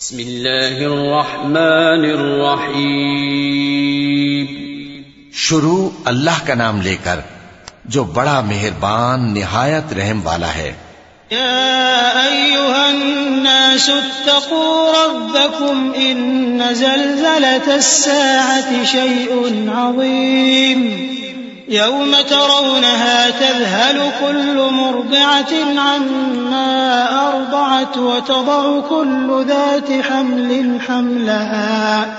بسم اللہ الرحمن الرحیم. شروع اللہ کا نام لے کر جو بڑا مہربان نہایت رحم والا ہے. يا أيها الناس اتقوا ربكم إن زلزلة الساعة شيء عظيم يوم ترونها تذهل كل مرضعة عما أرضعت وتضع كل ذات حمل حملها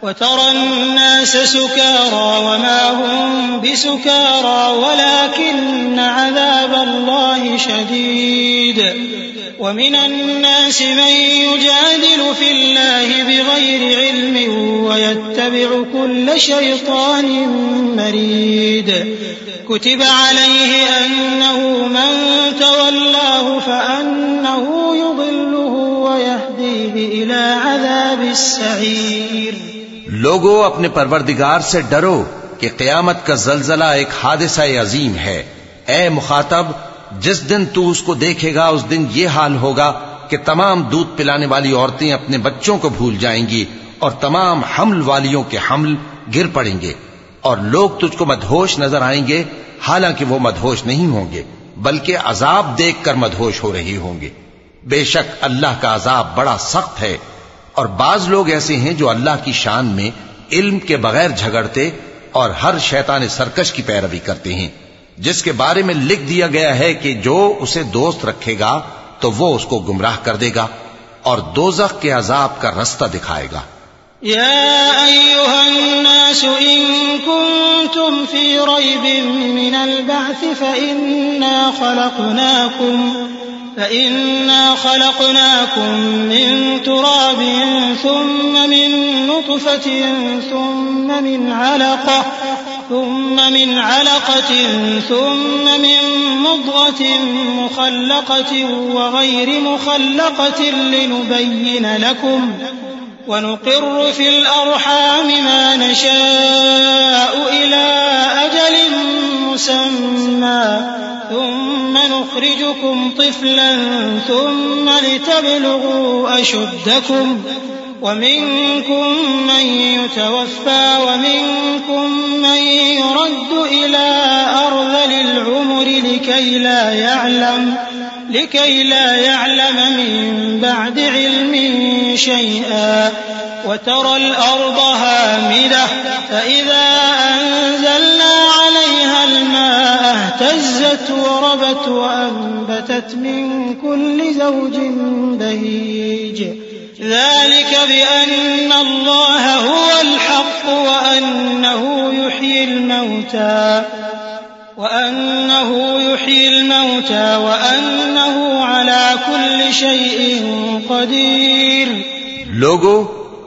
وترى الناس سكارى وما هم بسكارى ولكن عذاب الله شديد ومن الناس من يجادل في الله بغير علم ويتبع كل شيطان مريد كتب عليه أنه من تولاه فأنه يضله ويهديه إلى عذاب السعير. لوگو اپنے پروردگار سے ڈرو کہ قیامت کا زلزلہ ایک حادثہ عظیم ہے. اے مخاطب، جس دن تو اس کو دیکھے گا اس دن یہ حال ہوگا کہ تمام دودھ پلانے والی عورتیں اپنے بچوں کو بھول جائیں گی اور تمام حمل والیوں کے حمل گر پڑیں گے اور لوگ تجھ کو مدہوش نظر آئیں گے، حالانکہ وہ مدہوش نہیں ہوں گے بلکہ عذاب دیکھ کر مدہوش ہو رہی ہوں گے. بے شک اللہ کا عذاب بڑا سخت ہے. اور بعض لوگ ایسے ہیں جو اللہ کی شان میں علم کے بغیر جھگڑتے اور ہر شیطان سرکش کی پیروی کرتے ہیں، جس کے بارے میں لکھ دیا گیا ہے کہ جو اسے دوست رکھے گا تو وہ اس کو گمراہ کر دے گا اور دوزخ کے عذاب کا رستہ دکھائے گا. يا أيها الناس إن كنتم في ريب من البعث فإنا خلقناكم من تراب ثم من نطفة ثم من علقة ثم من مضغة مخلقة وغير مخلقة لنبين لكم ونقر في الأرحام ما نشاء إلى أجل مسمى ثم نخرجكم طفلا ثم لتبلغوا أشدكم ومنكم من يتوفى ومنكم من يرد إلى أرذل العمر لكي لا يعلم من بعد علم شيئا وترى الأرض هامدة فإذا أنزلنا عليها الماء اهتزت وربت وأنبتت من كل زوج بهيج ذلك بأن الله هو الحق وأنه يحيي الموتى وأنه على كل شيء قدير. لوگو،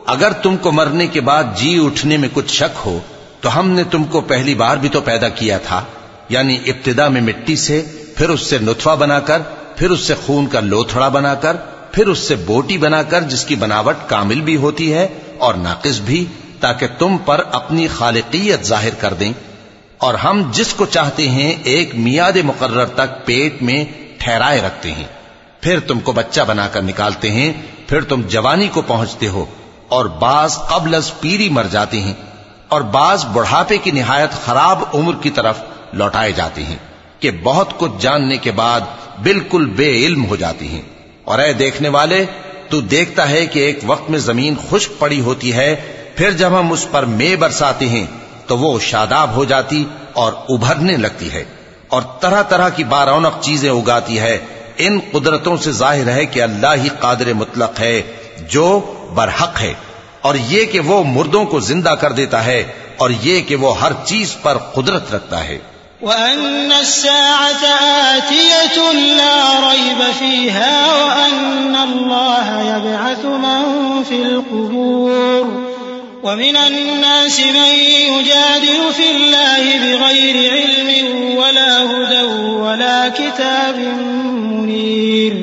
اگر تم کو مرنے کے بعد جی اٹھنے میں کچھ شک ہو تو ہم نے تم کو پہلی بار بھی تو پیدا کیا تھا، یعنی ابتدا میں مٹی سے، پھر اس سے نطفہ بنا کر، پھر اس سے خون کا لوتھڑا بنا کر، پھر اس سے بوٹی بنا کر جس کی بناوٹ کامل بھی ہوتی ہے اور ناقص بھی، تاکہ تم پر اپنی خالقیت ظاہر کر دیں. اور ہم جس کو چاہتے ہیں ایک میعاد مقرر تک پیٹ میں ٹھہرائے رکھتے ہیں، پھر تم کو بچہ بنا کر نکالتے ہیں، پھر تم جوانی کو پہنچتے ہو اور بعض قبل از پیری مر جاتے ہیں اور بعض بڑھاپے کی نہایت خراب عمر کی طرف لوٹائے جاتے ہیں کہ بہت کچھ جاننے کے بعد بالکل بے علم ہو جاتی ہیں. اور اے دیکھنے والے، تو دیکھتا ہے کہ ایک وقت میں زمین خشک پڑی ہوتی ہے، پھر جب ہم اس پر مے برساتے ہیں تو وہ شاداب ہو جاتی اور ابھرنے لگتی ہے اور طرح طرح کی بارونق چیزیں اگاتی ہے. ان قدرتوں سے ظاہر ہے کہ اللہ ہی قادر مطلق ہے جو برحق ہے، اور یہ کہ وہ مردوں کو زندہ کر دیتا ہے، اور یہ کہ وہ ہر چیز پر قدرت رکھتا ہے. وَأَنَّ السَّاعَةَ آتِيَةٌ لَا رَيْبَ فِيهَا وَأَنَّ اللَّهَ يَبْعَثُ مَن فِي الْقُبُورِ وَمِنَ النَّاسِ مَن يُجَادِلُ فِي اللَّهِ بِغَيْرِ عِلْمٍ وَلَا هُدًى وَلَا كِتَابٍ مُنِيرٍ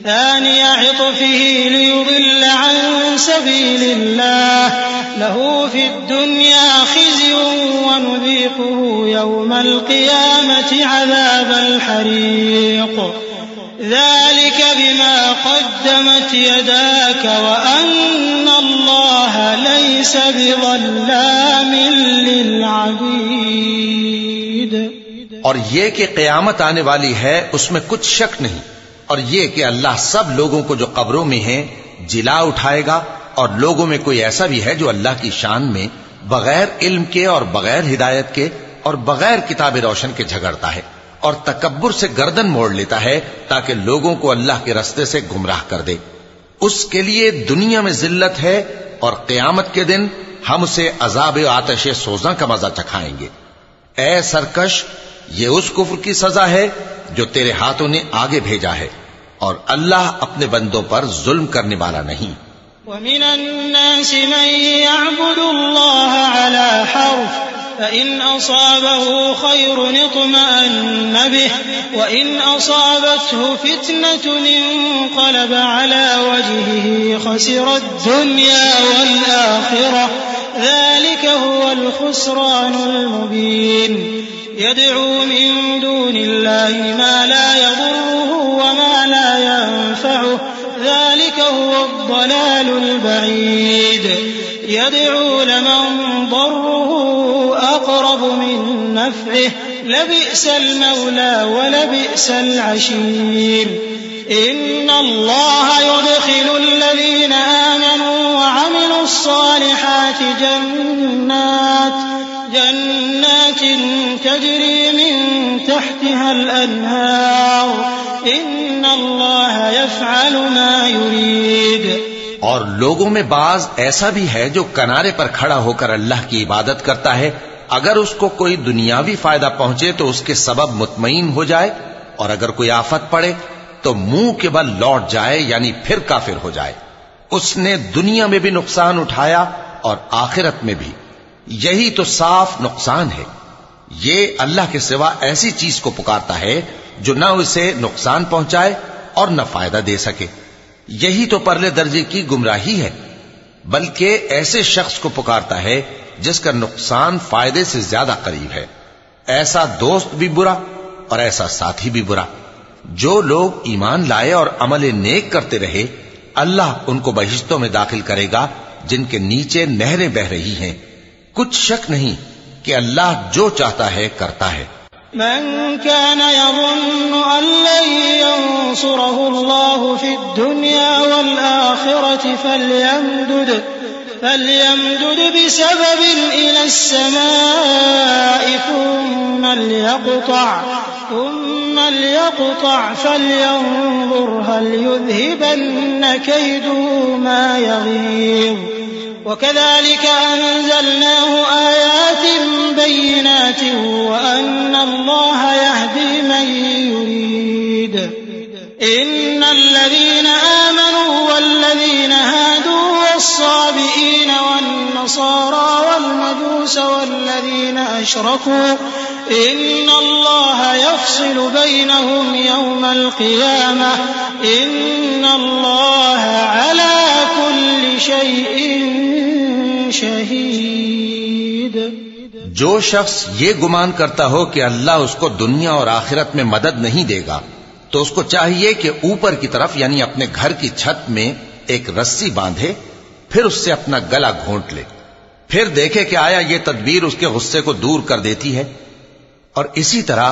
ثَانِيَ عِطْفِهِ لِيُضِلَّ عَن سَبِيلِ اللَّهِ لَهُ فِي الدُّنْيَا خِزْيٌ وَنُذِيقُهُ يَوْمَ الْقِيَامَةِ عَذَابَ الْحَرِيقِ. ذلك بما قدمت يداك وأن الله ليس بظلام للعبيد. اور یہ کہ قیامت آنے والی ہے اس میں کچھ شک نہیں، اور یہ کہ اللہ سب لوگوں کو جو قبروں میں ہیں جلا اٹھائے گا، اور لوگوں میں کوئی ایسا بھی ہے جو اللہ کی شان میں بغیر علم کے اور بغیر ہدایت کے اور بغیر کتاب روشن کے جھگڑتا ہے اور تکبر سے گردن موڑ لیتا ہے تاکہ لوگوں کو اللہ کے رستے سے گمراہ کر دے. اس کے لیے دنیا میں ذلت ہے اور قیامت کے دن ہم اسے عذاب آتش سوزاں کا مزہ چکھائیں گے. اے سرکش، یہ اس کفر کی سزا ہے جو تیرے ہاتھوں نے آگے بھیجا ہے، اور اللہ اپنے بندوں پر ظلم کرنے والا نہیں. وَمِنَ النَّاسِ مَن يَعْبُدُ اللَّهَ عَلَى حَرْفٍ فَإِنْ أَصَابَهُ خَيْرٌ اطْمَأَنَّ بِهِ وَإِنْ أَصَابَتْهُ فِتْنَةٌ انقَلَبَ عَلَى وَجْهِهِ خَسِرَ الدُّنْيَا وَالْآخِرَةَ ذَلِكَ هُوَ الْخُسْرَانُ الْمُبِينُ. يَدْعُو مِن دُونِ اللَّهِ مَا لَا يَضُرُّهُ وَمَا لَا يَنفَعُهُ ذلك هو الضلال البعيد. يدعو لمن ضره أقرب من نفعه لبئس المولى ولبئس العشير. إن الله يدخل الذين آمنوا وعملوا الصالحات جنات تجري من تحتها الأنهار ان اللہ یفعل ما یرید. اور لوگوں میں بعض ایسا بھی ہے جو کنارے پر کھڑا ہو کر اللہ کی عبادت کرتا ہے، اگر اس کو کوئی دنیاوی فائدہ پہنچے تو اس کے سبب مطمئن ہو جائے، اور اگر کوئی آفت پڑے تو منہ کے بل لوٹ جائے، یعنی پھر کافر ہو جائے. اس نے دنیا میں بھی نقصان اٹھایا اور آخرت میں بھی. یہی تو صاف نقصان ہے. یہ اللہ کے سوا ایسی چیز کو پکارتا ہے جو نہ اسے نقصان پہنچائے اور نہ فائدہ دے سکے. یہی تو پرلے درجے کی گمراہی ہے. بلکہ ایسے شخص کو پکارتا ہے جس کا نقصان فائدے سے زیادہ قریب ہے. ایسا دوست بھی برا اور ایسا ساتھی بھی برا. جو لوگ ایمان لائے اور عمل نیک کرتے رہے، اللہ ان کو بہشتوں میں داخل کرے گا جن کے نیچے نہریں بہ رہی ہیں. کچھ شک نہیں کہ اللہ جو چاہتا ہے کرتا ہے. من كان يظن أن لن ينصره الله في الدنيا والآخرة فليمدد بسبب إلى السماء ثم ليقطع فلينظر هل يذهبن كيده ما يغيظ. وكذلك أنزلناه آيات بينات وأن الله يهدي من يريد. إن الذين آمنوا والذين هادوا والصابئين والنصارى والمجوس والذين أشركوا إن الله يفصل بينهم يوم القيامة إن الله على كل شيء شہید. جو شخص یہ گمان کرتا ہو کہ اللہ اس کو دنیا اور آخرت میں مدد نہیں دے گا تو اس کو چاہیے کہ اوپر کی طرف یعنی اپنے گھر کی چھت میں ایک رسی باندھے، پھر اس سے اپنا گلا گھونٹ لے، پھر دیکھے کہ آیا یہ تدبیر اس کے غصے کو دور کر دیتی ہے. اور اسی طرح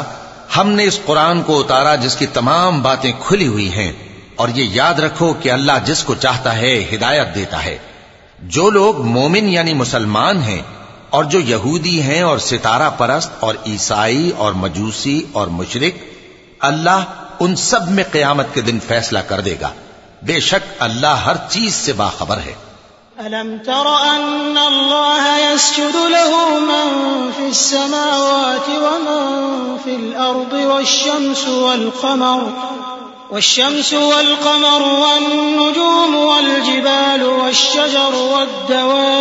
ہم نے اس قرآن کو اتارا جس کی تمام باتیں کھلی ہوئی ہیں، اور یہ یاد رکھو کہ اللہ جس کو چاہتا ہے ہدایت دیتا ہے. جو لوگ مومن یعنی مسلمان ہیں اور جو یہودی ہیں اور ستارہ پرست اور عیسائی اور مجوسی اور مشرک، اللہ ان سب میں قیامت کے دن فیصلہ کر دے گا. بے شک اللہ ہر چیز سے باخبر ہے. أَلَمْ تَرَ أَنَّ اللَّهَ يَسْجُدُ لَهُ مَن فِي السَّمَاوَاتِ وَمَن فِي الْأَرْضِ والشمس والقمر والنجوم والجبال والشجر والدواب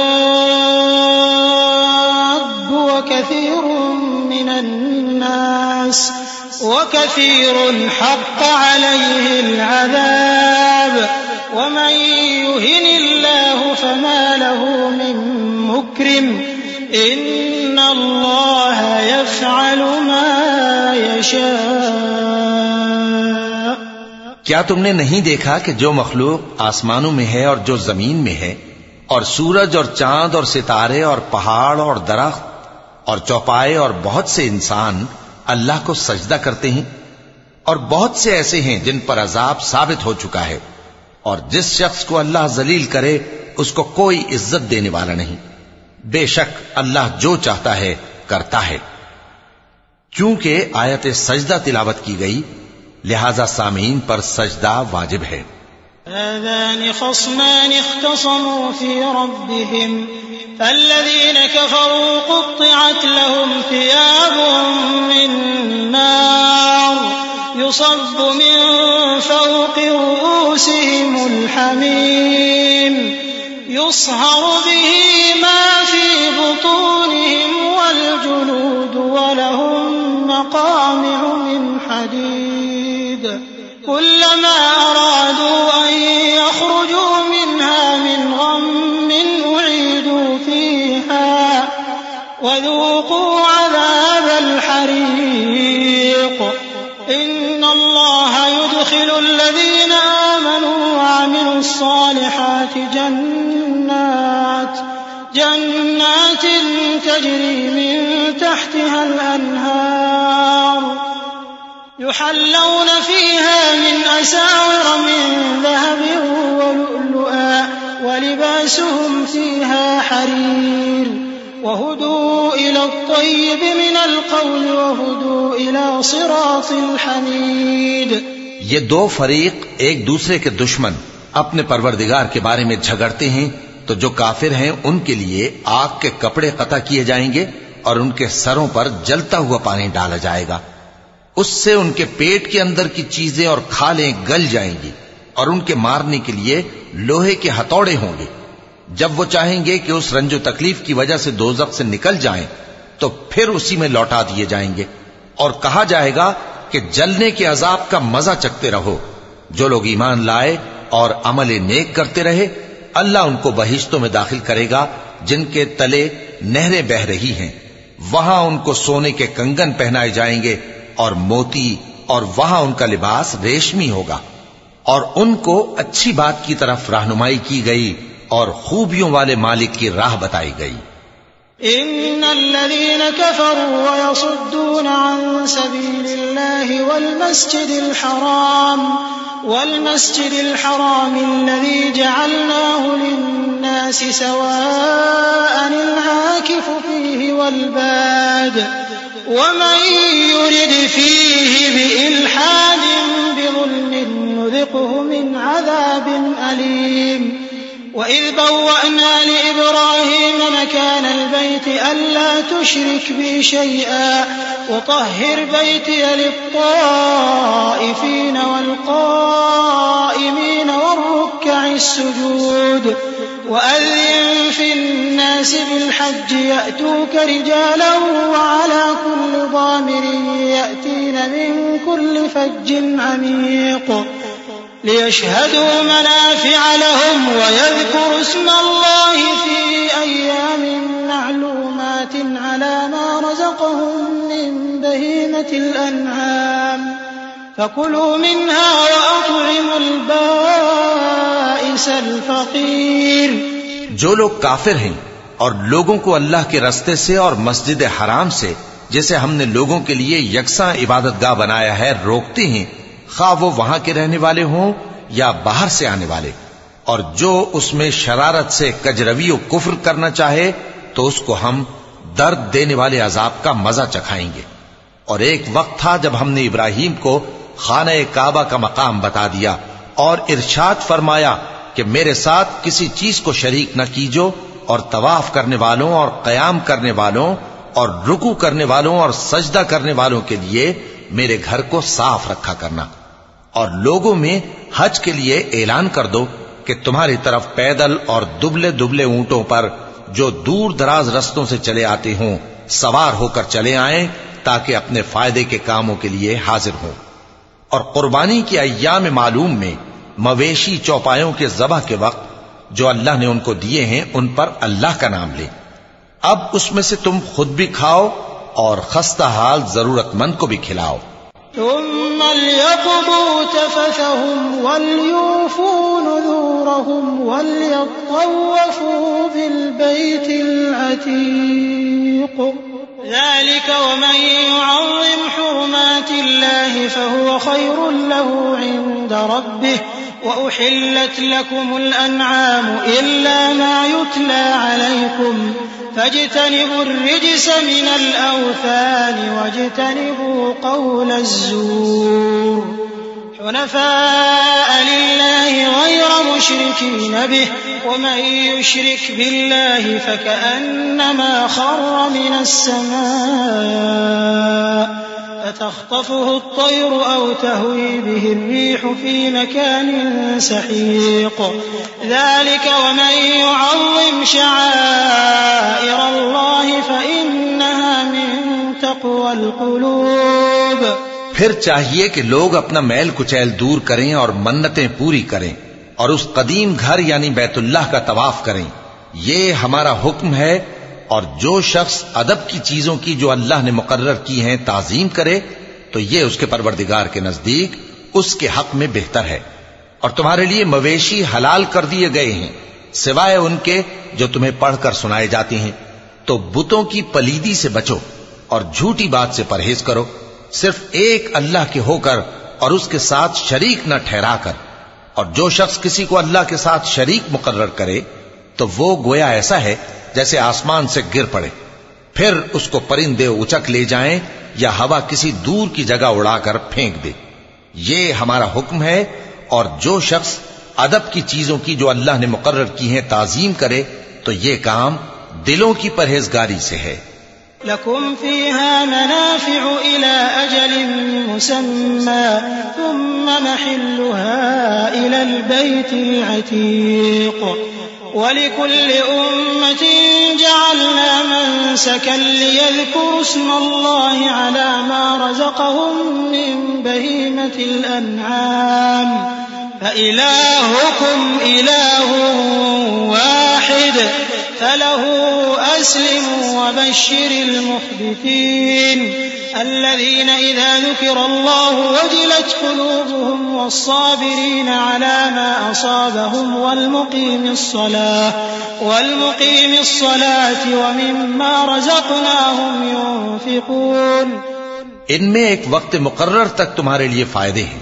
وكثير حق عليه العذاب ومن يهن الله فما له من مكرم إن الله يفعل ما يشاء کیا تم نے نہیں دیکھا کہ جو مخلوق آسمانوں میں ہے اور جو زمین میں ہے، اور سورج اور چاند اور ستارے اور پہاڑ اور درخت اور چوپائے اور بہت سے انسان اللہ کو سجدہ کرتے ہیں، اور بہت سے ایسے ہیں جن پر عذاب ثابت ہو چکا ہے، اور جس شخص کو اللہ ذلیل کرے اس کو کوئی عزت دینے والا نہیں۔ بے شک اللہ جو چاہتا ہے کرتا ہے۔ کیونکہ آیت سجدہ تلاوت کی گئی لہذا سامعین پر سجدہ واجب ہے۔ هذان خصمان اختصموا في ربهم فالذين كفروا قطعت لهم ثياب من نار يصب من فوق رؤوسهم الحميم يصهر به ما في بطونهم والجلود ولهم مقامع من حديد كلما أرادوا أن يخرجوا منها من غم أعيدوا فيها وذوقوا عذاب الحريق إن الله يدخل الذين آمنوا وعملوا الصالحات جنات تجري من تحتها الأنهار يحلون فيها من أساور من ذهب ولؤلؤا ولباسهم فيها حرير وهدوا إلى الطيب من القول وهدوا إلى صراط الحميد۔ یہ دو فریق ایک دوسرے کے دشمن اپنے پروردگار کے بارے میں جھگڑتے ہیں، تو جو کافر ہیں ان کے لیے آگ کے کپڑے قطع کیے جائیں گے اور ان کے سروں پر جلتا ہوا پانی ڈالا جائے گا، اس سے ان کے پیٹ کے اندر کی چیزیں اور کھالیں گل جائیں گی، اور ان کے مارنے کے لیے لوہے کے ہتھوڑے ہوں گے۔ جب وہ چاہیں گے کہ اس رنج و تکلیف کی وجہ سے دوزخ سے نکل جائیں تو پھر اسی میں لوٹا دیے جائیں گے، اور کہا جائے گا کہ جلنے کے عذاب کا مزہ چکھتے رہو۔ جو لوگ ایمان لائے اور عمل نیک کرتے رہے اللہ ان کو بہشتوں میں داخل کرے گا جن کے تلے نہریں بہ رہی ہیں، وہاں ان کو سونے کے کنگن پہنائے جائیں گے اور موتی، اور وہاں ان کا لباس ریشمی ہوگا، اور ان کو اچھی بات کی طرف رہنمائی کی گئی اور خوبیوں والے مالک کی راہ بتائی گئی۔ ان الذين كفروا ويصدون عن سبيل الله والمسجد الحرام الذي جعلناه للناس سواء العاكف فيه والباد ومن يرد فيه بإلحاد بظلم نذقه من عذاب أليم وإذ بوأنا لإبراهيم مكان البيت ألا تشرك بي شيئا وطهر بيتي للطائفين والقائمين والركع السجود وأذن في الناس بالحج يأتوك رجالا وعلى كل ضامر يأتين من كل فج عميق ليشهدوا منافع لهم ويذكروا اسم الله في أيام معلومات على ما رزقهم من بهيمة الأنعام فكلوا منها وأطعموا البائس الفقير۔ جو لوگ کافر ہیں اور لوگوں کو اللہ کے رستے سے اور مسجد حرام سے جسے ہم نے لوگوں کے لیے یکساں عبادت گاہ بنایا ہے روکتے ہیں، خواہ وہ وہاں کے رہنے والے ہوں یا باہر سے آنے والے، اور جو اس میں شرارت سے کجروی و کفر کرنا چاہے تو اس کو ہم درد دینے والے عذاب کا مزہ چکھائیں گے۔ اور ایک وقت تھا جب ہم نے ابراہیم کو خانہ کعبہ کا مقام بتا دیا اور ارشاد فرمایا کہ میرے ساتھ کسی چیز کو شریک نہ کیجو، اور طواف کرنے والوں اور قیام کرنے والوں اور رکوع کرنے والوں اور سجدہ کرنے والوں کے لیے میرے گھر کو صاف رکھا کرنا، اور لوگوں میں حج کے لیے اعلان کر دو کہ تمہاری طرف پیدل اور دبلے دبلے اونٹوں پر جو دور دراز رستوں سے چلے آتے ہوں سوار ہو کر چلے آئیں تاکہ اپنے فائدے کے کاموں کے لیے حاضر ہوں۔ اور قربانی کی ایام معلوم میں مویشی چوپایوں کے ذبح کے وقت جو اللہ نے ان کو دیے ہیں ان پر اللہ کا نام لے۔ اب اس میں سے تم خود بھی کھاؤ اور خستہ حال ضرورت مند کو بھی کھلاؤ۔ ثم ليقضوا تفثهم وليوفوا نذورهم وليطوفوا بالبيت العتيق ذلك ومن يعظم حرمات الله فهو خير له عند ربه وأحلت لكم الأنعام إلا ما يتلى عليكم فاجتنبوا الرجس من الأوثان واجتنبوا قول الزور حنفاء لله غير مشركين به ومن يشرك بالله فكأنما خر من السماء فتخطفه الطير أو تهوي به الريح في مكان سحيق ذلك ومن يعظم شعائر الله فإنها من تقوى القلوب. پھر چاہیے کہ لوگ اپنا میل کچیل دور کریں اور منتیں پوری کریں اور اس قدیم گھر یعنی بیت اللہ کا طواف کریں. یہ ہمارا حکم ہے. اور جو شخص ادب کی چیزوں کی جو اللہ نے مقرر کی ہیں تعظیم کرے تو یہ اس کے پروردگار کے نزدیک اس کے حق میں بہتر ہے. اور تمہارے لیے مویشی حلال کر دیے گئے ہیں سوائے ان کے جو تمہیں پڑھ کر سنائے جاتے ہیں. تو بتوں کی پلیدی سے بچو اور جھوٹی بات سے پرہیز کرو صرف ایک اللہ کے ہو کر اور اس کے ساتھ شریک نہ ٹھہرا کر. اور جو شخص کسی کو اللہ کے ساتھ شریک مقرر کرے تو وہ گویا ایسا ہے جیسے آسمان سے گر پڑے پھر اس کو پرندے اچک لے جائیں یا ہوا کسی دور کی جگہ اڑا کر پھینک دے. یہ ہمارا حکم ہے. اور جو شخص ادب کی چیزوں کی جو اللہ نے مقرر کی ہیں تعظیم کرے تو یہ کام دلوں کی پرہیزگاری سے ہے. لكم فيها منافع إلى أجل مسمى ثم محلها إلى البيت العتيق ولكل أمة جعلنا منسكا ليذكروا اسم الله على ما رزقهم من بهيمة الأنعام فإلهكم إله واحد فله أسلموا وبشر المخبتين الذين إذا ذكر الله وجلت قلوبهم والصابرين على ما أصابهم والمقيم الصلاة ومما رزقناهم ينفقون. ان میں ایک وقت مقرر تک تمہارے لیے فائدے ہیں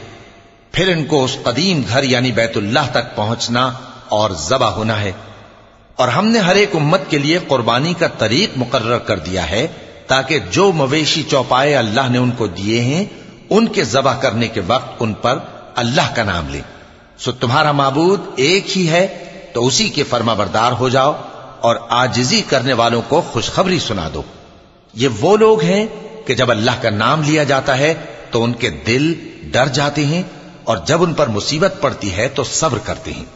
پھر ان کو اس قدیم گھر یعنی بیت اللہ تک پہنچنا اور ذبح ہونا ہے. اور ہم نے ہر ایک امت کے لیے قربانی کا طریق مقرر کر دیا ہے تاکہ جو مویشی چوپائے اللہ نے ان کو دیے ہیں ان کے ذبح کرنے کے وقت ان پر اللہ کا نام لیں. سو تمہارا معبود ایک ہی ہے تو اسی کے فرما بردار ہو جاؤ اور عاجزی کرنے والوں کو خوشخبری سنا دو. یہ وہ لوگ ہیں کہ جب اللہ کا نام لیا جاتا ہے تو ان کے دل ڈر جاتے ہیں اور جب ان پر مصیبت پڑتی ہے تو صبر کرتے ہیں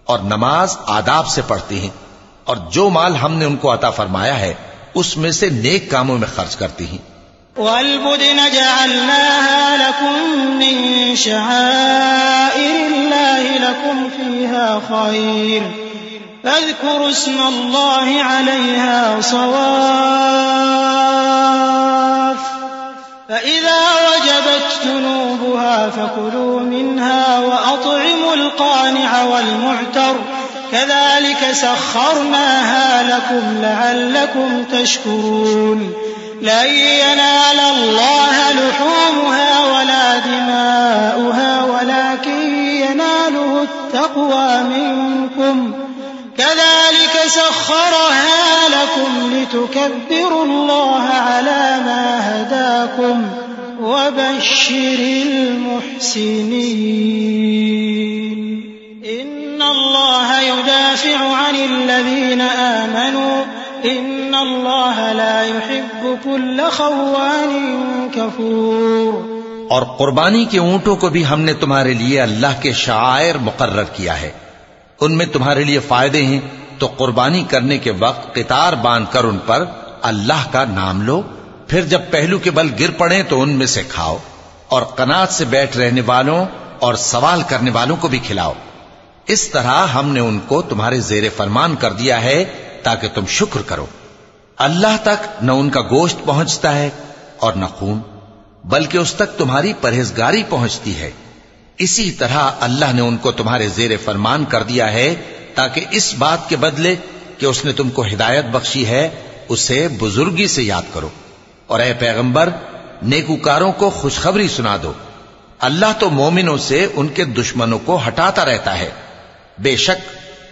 اور نماز آداب سے پڑھتے ہیں اور جو مال ہم نے ان کو عطا فرمایا ہے اس میں سے نیک کاموں میں خرچ کرتے ہیں. وَالْبُدْنَ جَعَلْنَاهَا لَكُم مِّن شَعَائِرِ اللَّهِ لَكُمْ فِيهَا خَيْرٌ فَاذْكُرُوا اسْمَ اللَّهِ عَلَيْهَا صَوَافَّ فَإِذَا وَجَبَتْ جُنُوبُهَا فَكُلُوا مِنْهَا وَأَطْعِمُوا الْقَانِعَ وَالْمُعْتَرَّ كذلك سخرناها لكم لعلكم تشكرون. لن ينال الله لحومها ولا دماؤها ولكن يناله التقوى منكم كذلك سخرها لكم لتكبروا الله على ما هداكم وبشر المحسنين. إن الله يدافع عن الذين آمنوا إن الله لا يحب كل خوان كفور. اور قربانی کے اونٹوں کو بھی ہم نے تمہارے لیے اللہ کے شعائر مقرر کیا ہے ان میں تمہارے لیے فائدے ہیں تو قربانی کرنے کے وقت قطار باندھ کر ان پر اللہ کا نام لو پھر جب پہلو کے بل گر پڑیں تو ان میں سے کھاؤ اور قناعت سے بیٹھ رہنے والوں اور سوال کرنے والوں کو بھی کھلاؤ. اس طرح ہم نے ان کو تمہارے زیر فرمان کر دیا ہے تاکہ تم شکر کرو. اللہ تک نہ ان کا گوشت پہنچتا ہے اور نہ خون بلکہ اس تک تمہاری پرہیزگاری پہنچتی ہے۔ اسی طرح اللہ نے ان کو تمہارے زیر فرمان کر دیا ہے تاکہ اس بات کے بدلے کہ اس نے تم کو ہدایت بخشی ہے اسے بزرگی سے یاد کرو۔ اور اے پیغمبر، نیکوکاروں کو خوشخبری سنا دو، اللہ تو مومنوں سے ان کے دشمنوں کو ہٹاتا رہتا ہے، بے شک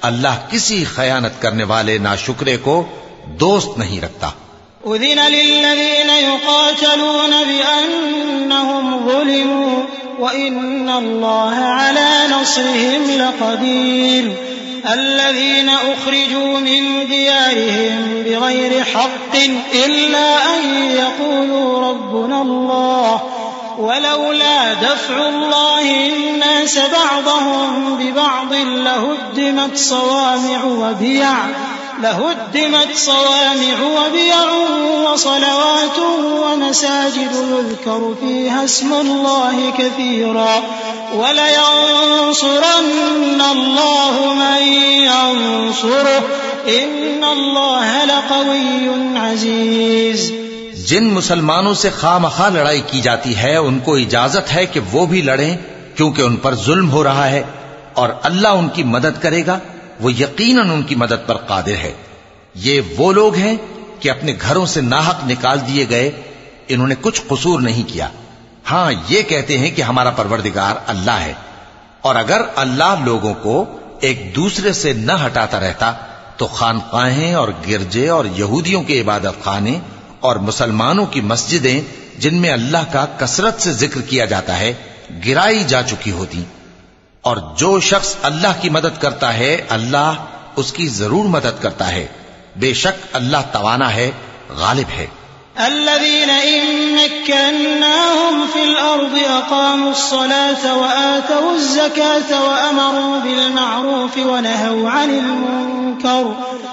اللہ کسی خیانت کرنے والے ناشکرے کو دوست نہیں رکھتا۔ أذن للذين يقاتلون بأنهم ظلموا وإن الله على نصرهم لقدير الذين أخرجوا من ديارهم بغير حق إلا أن يقولوا ربنا الله ولولا دفع الله الناس بعضهم ببعض لهدمت صوامع وبيع وصلوات ومساجد يذكر فيها اسم الله كثيرا ولينصرن الله من ينصره إن الله لقوي عزيز۔ جن مسلمانوں سے خواہ لڑائی کی جاتی ہے ان کو اجازت ہے کہ وہ بھی لڑیں کیونکہ ان پر ظلم ہو رہا ہے، اور اللہ ان کی مدد کرے گا، وہ یقیناً ان کی مدد پر قادر ہے۔ یہ وہ لوگ ہیں کہ اپنے گھروں سے ناحق نکال دیے گئے، انہوں نے کچھ قصور نہیں کیا، ہاں یہ کہتے ہیں کہ ہمارا پروردگار اللہ ہے۔ اور اگر اللہ لوگوں کو ایک دوسرے سے نہ ہٹاتا رہتا تو خانقاہیں اور گرجے اور یہودیوں کے عبادت خانے اور مسلمانوں کی مسجدیں جن میں اللہ کا کثرت سے ذکر کیا جاتا ہے گرائی جا چکی ہوتی۔ اور جو شخص اللہ کی مدد کرتا ہے اللہ اس کی ضرور مدد کرتا ہے، بے شک اللہ توانا ہے، غالب ہے۔ الذين إن مكناهم في الأرض أقاموا الصلاة وآتوا الزكاة وأمروا بالمعروف ونهوا عن المنكر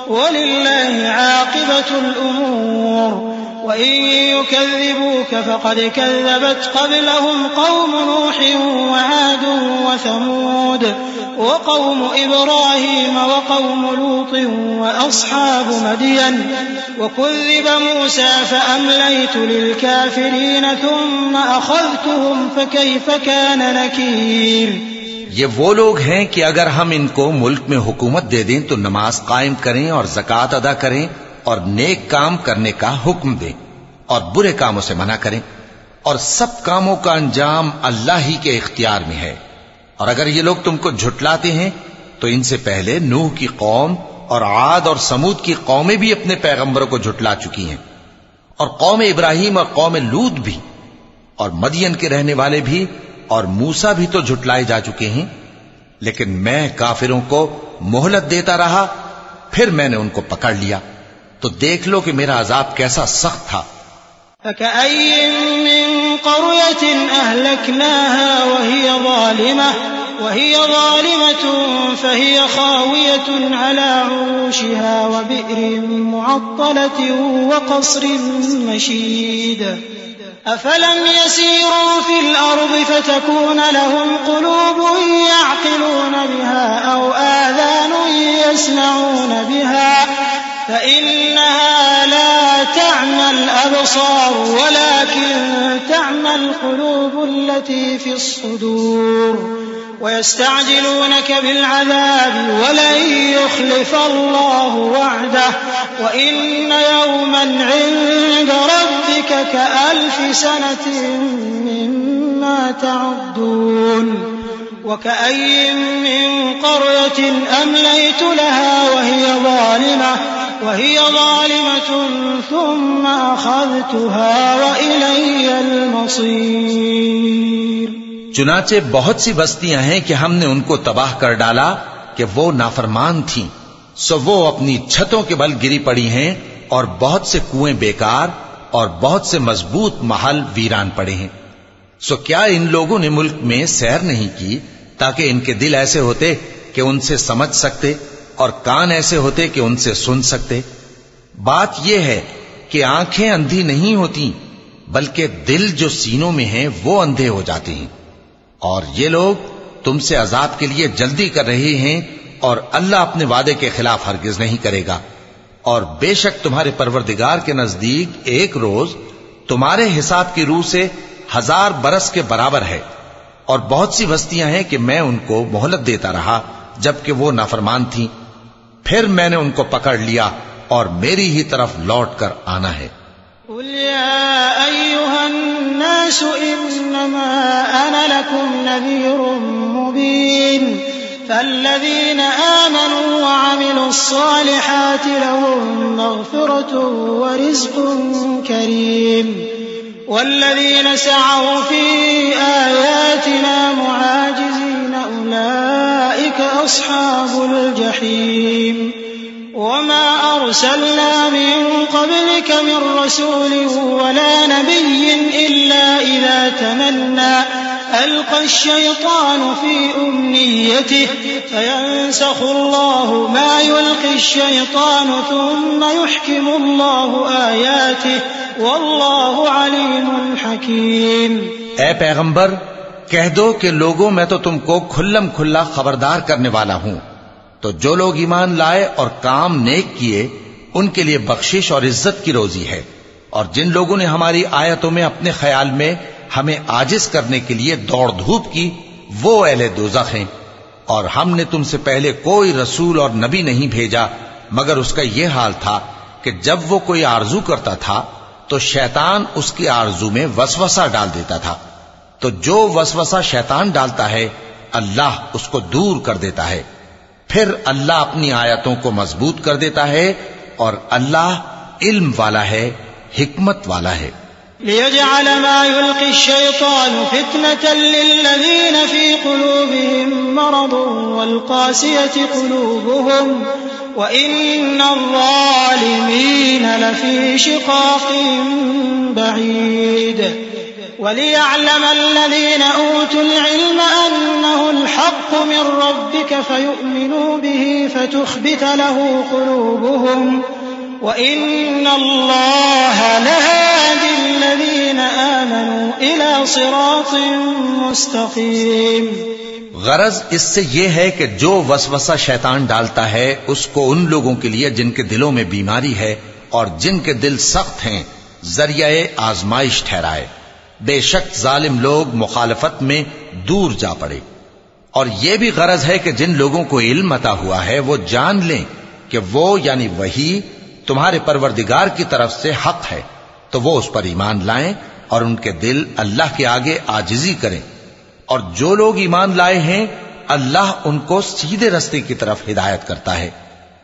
ولله عاقبة الأمور وإن يكذبوك فقد كذبت قبلهم قوم نوح وعاد وثمود وقوم إبراهيم وقوم لوط وأصحاب مدين وكذب موسى فأمليت للكافرين ثم أخذتهم فكيف كان نكير۔ یہ وہ لوگ ہیں کہ اگر ہم ان کو ملک میں حکومت دے دیں تو نماز قائم کریں اور زکوٰۃ ادا کریں اور نیک کام کرنے کا حکم دیں اور برے کاموں سے منع کریں، اور سب کاموں کا انجام اللہ ہی کے اختیار میں ہے۔ اور اگر یہ لوگ تم کو جھٹلاتے ہیں تو ان سے پہلے نوح کی قوم اور عاد اور سمود کی قومیں بھی اپنے پیغمبروں کو جھٹلا چکی ہیں، اور قوم ابراہیم اور قوم لوط بھی، اور مدین کے رہنے والے بھی، اور موسیٰ بھی تو جھٹلائے جا چکے ہیں، لیکن میں کافروں کو مہلت دیتا رہا، پھر میں نے ان کو پکڑ لیا، تو دیکھ لو کہ میرا عذاب کیسا سخت تھا۔ فكأين من قرية أهلكناها وهي ظالمة فهي خاوية على عروشها وبئر معطلة وقصر مشيد أفلم يسيروا في الأرض فتكون لهم قلوب يعقلون بها أو آذان يسمعون بها فإنها لا تعمى الأبصار ولكن تعمى القلوب التي في الصدور ويستعجلونك بالعذاب ولن يخلف الله وعده وإن يوما عند ربك كألف سنة مما تعدون وكأي من قرية أمليت لها وهي ظالمة ثم أخذتها وإلي المصير۔ چنانچہ بہت سی بستیاں ہیں کہ ہم نے ان کو تباہ کر ڈالا کہ وہ نافرمان تھیں، سو وہ اپنی چھتوں کے بل گری پڑی ہیں، اور بہت سے کنویں بیکار اور بہت سے مضبوط محل ویران پڑے ہیں۔ سو کیا ان لوگوں نے ملک میں سیر نہیں کی تاکہ ان کے دل ایسے ہوتے کہ ان سے سمجھ سکتے اور کان ایسے ہوتے کہ ان سے سن سکتے؟ بات یہ ہے کہ آنکھیں اندھی نہیں ہوتی بلکہ دل جو سینوں میں ہیں وہ اندھے ہو جاتے ہیں۔ اور یہ لوگ تم سے عذاب کے لیے جلدی کر رہے ہیں، اور اللہ اپنے وعدے کے خلاف ہرگز نہیں کرے گا۔ اور بے شک تمہارے پروردگار کے نزدیک ایک روز تمہارے حساب کی روح سے 1000 برس کے برابر ہے، اور بہت سی بستیاں ہیں کہ میں ان کو مہلت دیتا رہا جبکہ وہ نافرمان تھیں، پھر میں نے ان کو پکڑ لیا اور میری ہی طرف لوٹ کر آنا ہے۔ قل يا أيها الناس إنما أنا لكم نذير مبين فالذين آمنوا وعملوا الصالحات لهم مغفرة ورزق كريم والذين سعوا في آياتنا معاجزين أولئك أصحاب الجحيم وما أرسلنا من قبلك من رسول ولا نبي إلا إذا تمنى ألقى الشيطان في أمنيته فينسخ الله ما يلقي الشيطان ثم يحكم الله آياته والله عليم حكيم۔ اے پیغمبر کہہ دو کہ لوگوں میں تو تم کو کھلم کھلا خبردار کرنے والا ہوں، تو جو لوگ ایمان لائے اور کام نیک کیے ان کے لیے بخشش اور عزت کی روزی ہے، اور جن لوگوں نے ہماری آیتوں میں اپنے خیال میں ہمیں عاجز کرنے کے لیے دوڑ دھوپ کی وہ اہل دوزخ ہیں۔ اور ہم نے تم سے پہلے کوئی رسول اور نبی نہیں بھیجا مگر اس کا یہ حال تھا کہ جب وہ کوئی آرزو کرتا تھا تو شیطان اس کی آرزو میں وسوسہ ڈال دیتا تھا، تو جو وسوسہ شیطان ڈالتا ہے اللہ اس کو دور کر دیتا ہے، پھر اللہ اپنی آیتوں کو مضبوط کر دیتا ہے، اور اللہ علم والا ہے، حکمت والا ہے۔ ليجعل ما يلقي الشيطان فتنة للذين في قلوبهم مرض والقاسية قلوبهم وإن الظالمين لفي شقاق بعيد وليعلم الذين أوتوا العلم أنه الحق من ربك فيؤمنوا به فتخبت له قلوبهم وَإِنَّ اللَّهَ لَهَادِ الَّذِينَ آمَنُوا إِلَى صِرَاطٍ مُسْتَقِيمٍ۔ غرض اس سے یہ ہے کہ جو وسوسہ شیطان ڈالتا ہے اس کو ان لوگوں کے لیے جن کے دلوں میں بیماری ہے اور جن کے دل سخت ہیں ذریعہ آزمائش ٹھہرائے۔ بے شک ظالم لوگ مخالفت میں دور جا پڑے۔ اور یہ بھی غرض ہے کہ جن لوگوں کو علم عطا ہوا ہے وہ جان لیں کہ وہ یعنی وحی تمہارے پروردگار کی طرف سے حق ہے، تو وہ اس پر ایمان لائیں اور ان کے دل اللہ کے آگے عاجزی کریں، اور جو لوگ ایمان لائے ہیں اللہ ان کو سیدھے رستے کی طرف ہدایت کرتا ہے۔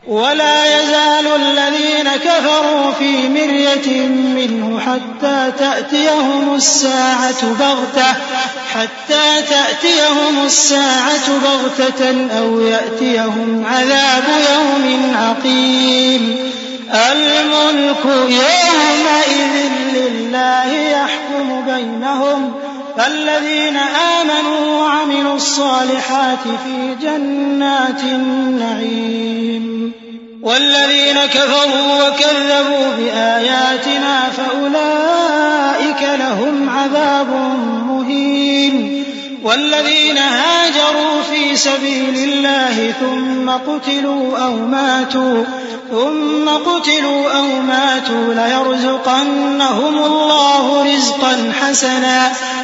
ولا يزال الذين كفروا في مرية منه حتى تأتيهم الساعة بغتة أو يأتيهم عذاب يوم عقيم الملك يومئذ لله يحكم بينهم فالذين آمنوا وعملوا الصالحات في جنات النعيم والذين كفروا وكذبوا بآياتنا فأولئك لهم عذاب مهين والذين هاجروا في سبيل الله ثم قتلوا أو ماتوا ليرزقنهم الله رزقا حسنا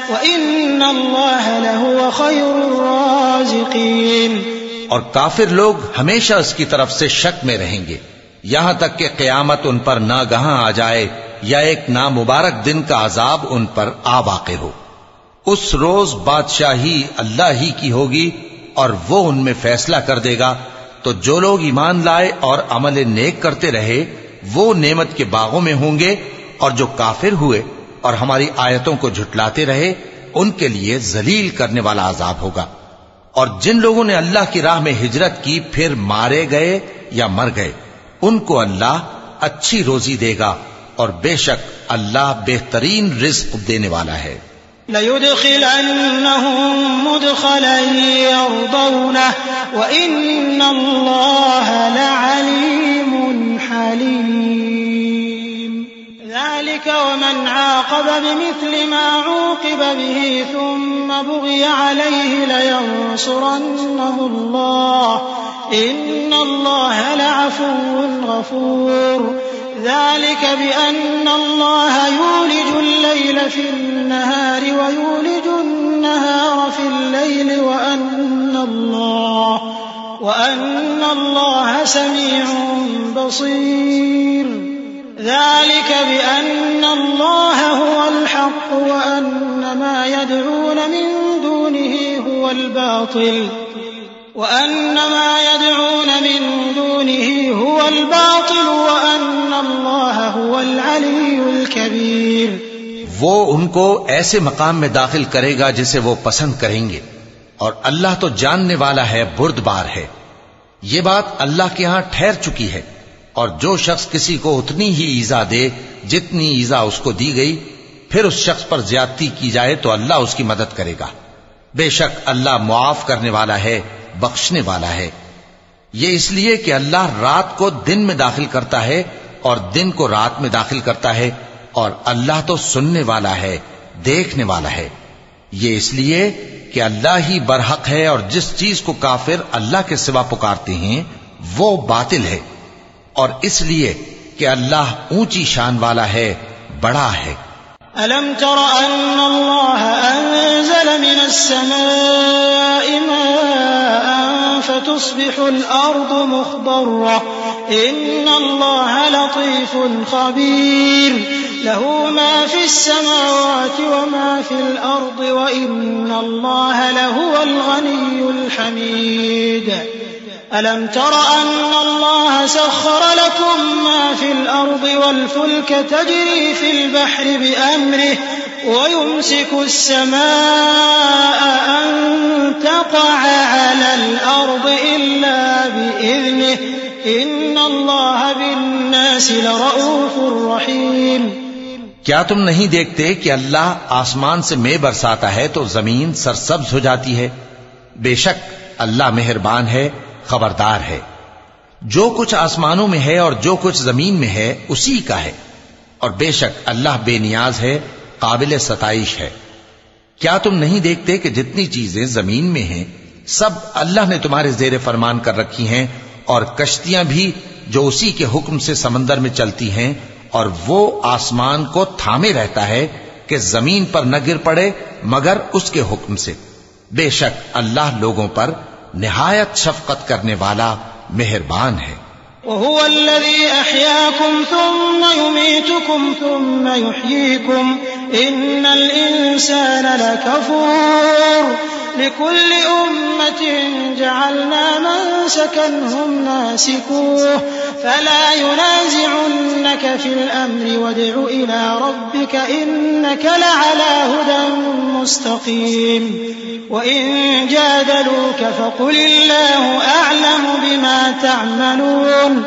وإن الله لهو خير الرازقين۔ اور کافر لوگ ہمیشہ اس کی طرف سے شک میں رہیں گے یہاں تک کہ قیامت ان پر ناگہاں آ جائے یا ایک نامبارک دن کا عذاب ان پر آ واقع ہو۔ اس روز بادشاہی اللہ ہی کی ہوگی اور وہ ان میں فیصلہ کر دے گا، تو جو لوگ ایمان لائے اور عمل نیک کرتے رہے وہ نعمت کے باغوں میں ہوں گے، اور جو کافر ہوئے اور ہماری آیتوں کو جھٹلاتے رہے ان کے لیے ذلیل کرنے والا عذاب ہوگا۔ اور جن لوگوں نے اللہ کی راہ میں ہجرت کی پھر مارے گئے یا مر گئے ان کو اللہ اچھی روزی دے گا، اور بے شک اللہ بہترین رزق دینے والا ہے۔ لَيُدْخِلَنَّهُمْ مُدْخَلًا يَرْضَوْنَهُ وَإِنَّ اللَّهَ لَعَلِيمٌ حَلِيمٌ۔ ذَلِكَ وَمَنْ عَاقَبَ بِمِثْلِ مَا عُوقِبَ بِهِ ثُمَّ بُغِيَ عَلَيْهِ لَيَنصُرَنَّهُ اللَّهُ إِنَّ اللَّهَ لَعَفُوٌّ لعفو غفور ذلك بأن الله يولج الليل في النهار ويولج النهار في الليل وأن الله سميع بصير ذلك بأن الله هو الحق وأن ما يدعون من دونه هو الباطل وأن الله هو العلي الكبير. وہ ان کو ایسے مقام میں داخل کرے گا جسے وہ پسند کریں گے، اور اللہ تو جاننے والا ہے، بردبار ہے. یہ بات اللہ کے ہاں ٹھہر چکی ہے، اور جو شخص کسی کو اتنی ہی ایذا دے جتنی ایذا اس کو دی گئی، پھر اس شخص پر زیادتی کی جائے تو اللہ اس کی مدد کرے گا. بے شک اللہ معاف کرنے والا ہے، بخشنے والا ہے. یہ اس لیے کہ اللہ رات کو دن میں داخل کرتا ہے اور دن کو رات میں داخل کرتا ہے، اور اللہ تو سننے والا ہے، دیکھنے والا ہے. یہ اس لیے کہ اللہ ہی برحق ہے، اور جس چیز کو کافر اللہ کے سوا پکارتے ہیں وہ باطل ہے، اور اس لیے کہ اللہ اونچی شان والا ہے، بڑا ہے. ألم تر أن الله أنزل من السماء ماء فتصبح الأرض مخضرة إن الله لطيف خبير له ما في السماوات وما في الأرض وإن الله لهو الغني الحميد. ألم تر أن الله سخر لكم ما في الأرض والفلك تجري في البحر بأمره ويمسك السماء أن تقع على الأرض إلا بإذنه إن الله بالناس لرؤوف رحيم. کیا تم نہیں دیکھتے کہ اللہ آسمان سے مے برساتا ہے تو زمین سرسبز ہو جاتی ہے؟ بے شک اللہ مہربان ہے، خبردار ہے. جو کچھ آسمانوں میں ہے اور جو کچھ زمین میں ہے اسی کا ہے، اور بے شک اللہ بے نیاز ہے، قابل ستائش ہے. کیا تم نہیں دیکھتے کہ جتنی چیزیں زمین میں ہیں سب اللہ نے تمہارے زیر فرمان کر رکھی ہیں، اور کشتیاں بھی جو اسی کے حکم سے سمندر میں چلتی ہیں، اور وہ آسمان کو تھامے رہتا ہے کہ زمین پر نہ گر پڑے مگر اس کے حکم سے. بے شک اللہ لوگوں پر نہایت شفقت کرنے والا مہربان ہے. وهو الذي أحياكم ثم يميتكم ثم يحييكم إن الإنسان لكفور لكل أمة جعلنا منسكا هم ناسكوه فلا ينازعنك في الأمر وادع إلى ربك إنك لعلى هدى مستقيم وإن جادلوك فقل الله أعلم بما تعملون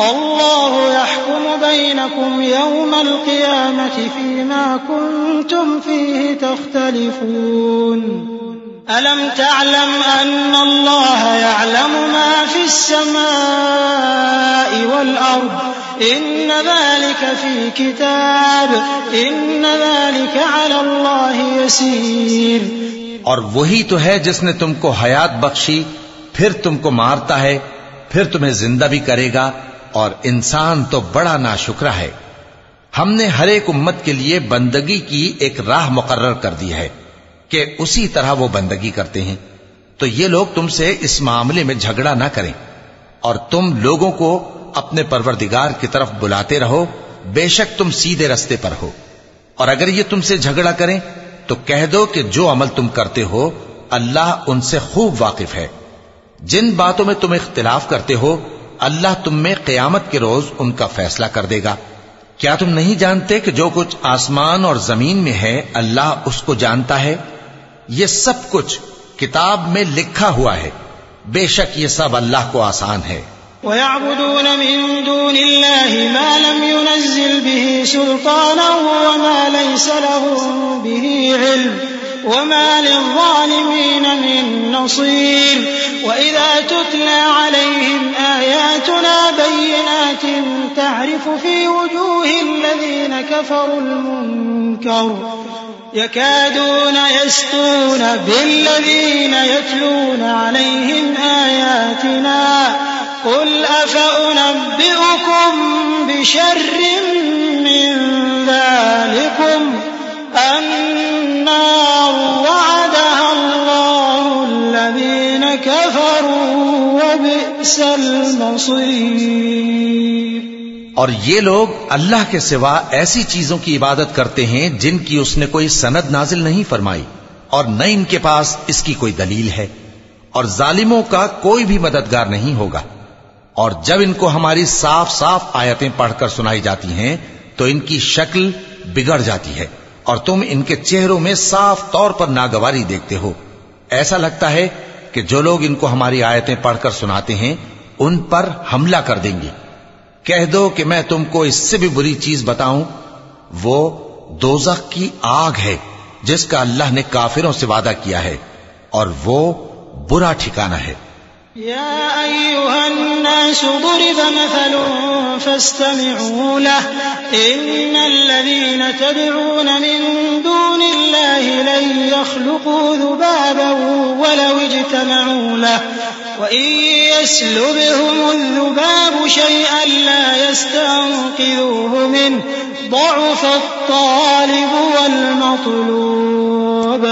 الله يحكم بينكم يوم القيامة فيما كنتم فيه تختلفون ألم تعلم أن الله يعلم ما في السماء والأرض إن ذلك في كتاب إن ذلك على الله يسير. اور وہی تو ہے جس نے تم کو حیات بخشی، پھر تم کو مارتا ہے، پھر تمہیں زندہ بھی کرے گا، اور انسان تو بڑا ناشکرا ہے. ہم نے ہر ایک امت کے لیے بندگی کی ایک راہ مقرر کر دی ہے کہ اسی طرح وہ بندگی کرتے ہیں. تو یہ لوگ تم سے اس معاملے میں جھگڑا نہ کریں، اور تم لوگوں کو اپنے پروردگار کی طرف بلاتے رہو، بے شک تم سیدھے رستے پر ہو. اور اگر یہ تم سے جھگڑا کریں تو کہہ دو کہ جو عمل تم کرتے ہو اللہ ان سے خوب واقف ہے. جن باتوں میں تم اختلاف کرتے ہو اللہ تم میں قیامت کے روز ان کا فیصلہ کر دے گا. کیا تم نہیں جانتے کہ جو کچھ آسمان اور زمین میں ہے اللہ اس کو جانتا ہے؟ یہ سب کچھ کتاب میں لکھا ہوا ہے. بے شک یہ سب اللہ کو آسان ہے. وَيَعْبُدُونَ مِن دُونِ اللَّهِ مَا لَمْ يُنَزِّلْ بِهِ سُلْطَانًا وَمَا لَيْسَ لَهُم بِهِ عِلْمٌ وَمَا لِلظَّالِمِينَ مِن نَّصِيرٍ. وَإِذَا تُتْلَى عَلَيْهِمْ آيَاتُنَا بَيِّنَاتٍ تَعْرِفُ فِي وُجُوهِ الَّذِينَ كَفَرُوا الْمُنكَرَ يكادون يسطون بالذين يتلون عليهم آياتنا قل أفأنبئكم بشر من ذلكم النار وعدها الله الذين كفروا وبئس المصير۔ اور یہ لوگ اللہ کے سوا ایسی چیزوں کی عبادت کرتے ہیں جن کی اس نے کوئی سند نازل نہیں فرمائی اور نہ ان کے پاس اس کی کوئی دلیل ہے، اور ظالموں کا کوئی بھی مددگار نہیں ہوگا۔ اور جب ان کو ہماری صاف صاف آیتیں پڑھ کر سنائی جاتی ہیں تو ان کی شکل بگڑ جاتی ہے اور تم ان کے چہروں میں صاف طور پر ناگواری دیکھتے ہو۔ ایسا لگتا ہے کہ جو لوگ ان کو ہماری آیتیں پڑھ کر سناتے ہیں ان پر حملہ کر دیں گے۔ کہہ دو کہ میں تم کو اس سے بھی بری چیز بتاؤں، وہ دوزخ کی آگ ہے جس کا اللہ نے کافروں سے وعدہ کیا ہے، اور وہ برا ٹھکانہ ہے۔ يا أيها الناس ضرب مثل فاستمعوا له إن الذين تدعون من دون الله لن يخلقوا ذبابا ولو اجتمعوا له وإن يسلبهم الذباب شيئا لا يستنقذوه منه ضعف الطالب والمطلوب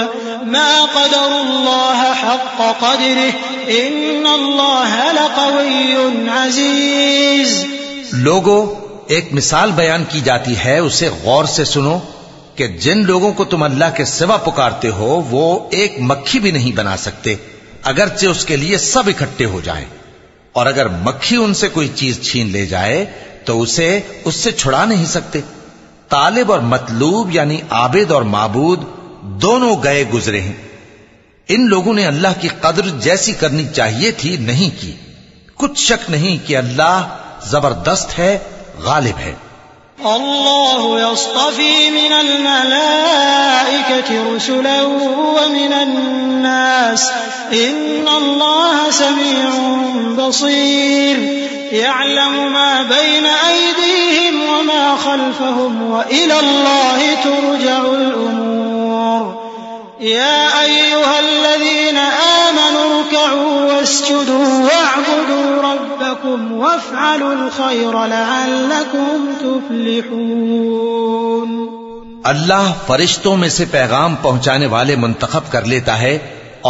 ما قدر الله حق قدره ان اللہ لقوی عزیز۔ لوگو، ایک مثال بیان کی جاتی ہے، اسے غور سے سنو کہ جن لوگوں کو تم اللہ کے سوا پکارتے ہو وہ ایک مکھی بھی نہیں بنا سکتے اگرچہ اس کے لیے سب اکٹھے ہو جائیں، اور اگر مکھی ان سے کوئی چیز چھین لے جائے تو اسے اس سے چھڑا نہیں سکتے۔ طالب اور مطلوب یعنی عابد اور معبود دونوں گئے گزرے ہیں۔ ان لوگوں نے اللہ کی قدر جیسی کرنی چاہیے تھی نہیں کی۔ کچھ شک نہیں کہ اللہ زبردست ہے، غالب ہے۔ اللہ يصطفی من الملائکة رسلا ومن الناس ان اللہ سمیع بصیر يعلم ما بين أيديهم وما خلفهم وإلى الله ترجع الأمور يا أيها الذين آمنوا اركعوا واسجدوا واعبدوا ربكم وافعلوا الخير لعلكم تفلحون۔ اللہ فرشتوں میں سے پیغام پہنچانے والے منتخب کر لیتا ہے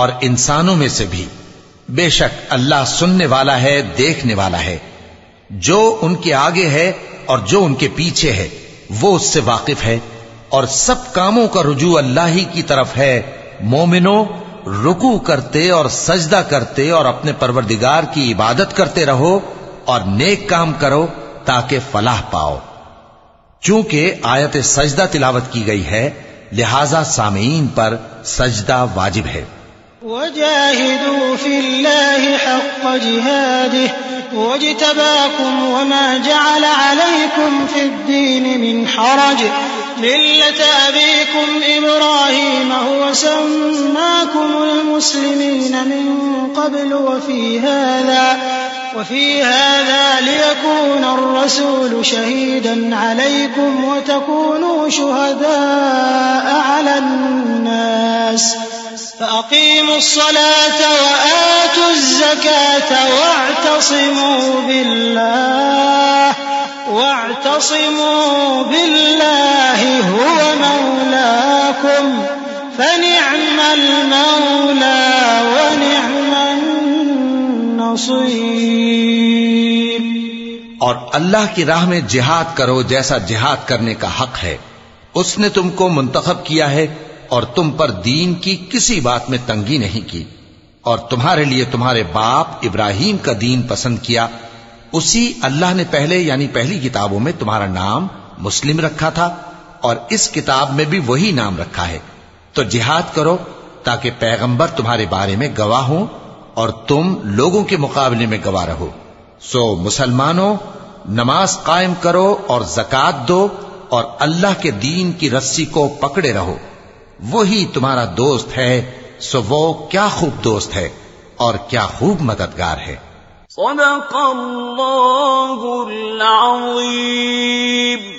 اور انسانوں میں سے بھی۔ بے شک اللہ سننے والا ہے، دیکھنے والا ہے۔ جو ان کے آگے ہے اور جو ان کے پیچھے ہے وہ اس سے واقف ہے، اور سب کاموں کا رجوع اللہ ہی کی طرف ہے۔ مومنوں، رکوع کرتے اور سجدہ کرتے اور اپنے پروردگار کی عبادت کرتے رہو اور نیک کام کرو تاکہ فلاح پاؤ۔ چونکہ آیت سجدہ تلاوت کی گئی ہے لہذا سامعین پر سجدہ واجب ہے۔ وجاهدوا في الله حق جهاده واجتباكم وما جعل عليكم في الدين من حرج ملة أبيكم إبراهيم هو سماكم المسلمين من قبل وفي هذا ليكون الرسول شهيدا عليكم وتكونوا شهداء على الناس فأقيموا الصلاة وآتوا الزكاة واعتصموا بالله هو مولاكم فنعم المولى ونعم النصير۔ اور اللہ کی راہ میں جہاد کرو جیسا جہاد کرنے کا حق ہے۔ اس نے تم کو منتخب کیا ہے اور تم پر دین کی کسی بات میں تنگی نہیں کی، اور تمہارے لیے تمہارے باپ ابراہیم کا دین پسند کیا۔ اسی اللہ نے پہلے یعنی پہلی کتابوں میں تمہارا نام مسلم رکھا تھا، اور اس کتاب میں بھی وہی نام رکھا ہے۔ تو جہاد کرو تاکہ پیغمبر تمہارے بارے میں گواہ ہوں اور تم لوگوں کے مقابلے میں گواہ رہو۔ سو مسلمانوں، نماز قائم کرو اور زکوٰۃ دو اور اللہ کے دین کی رسی کو پکڑے رہو، وہی تمہارا دوست ہے۔ سو وہ کیا خوب دوست ہے اور کیا خوب مددگار ہے۔ صدق اللہ العظیم۔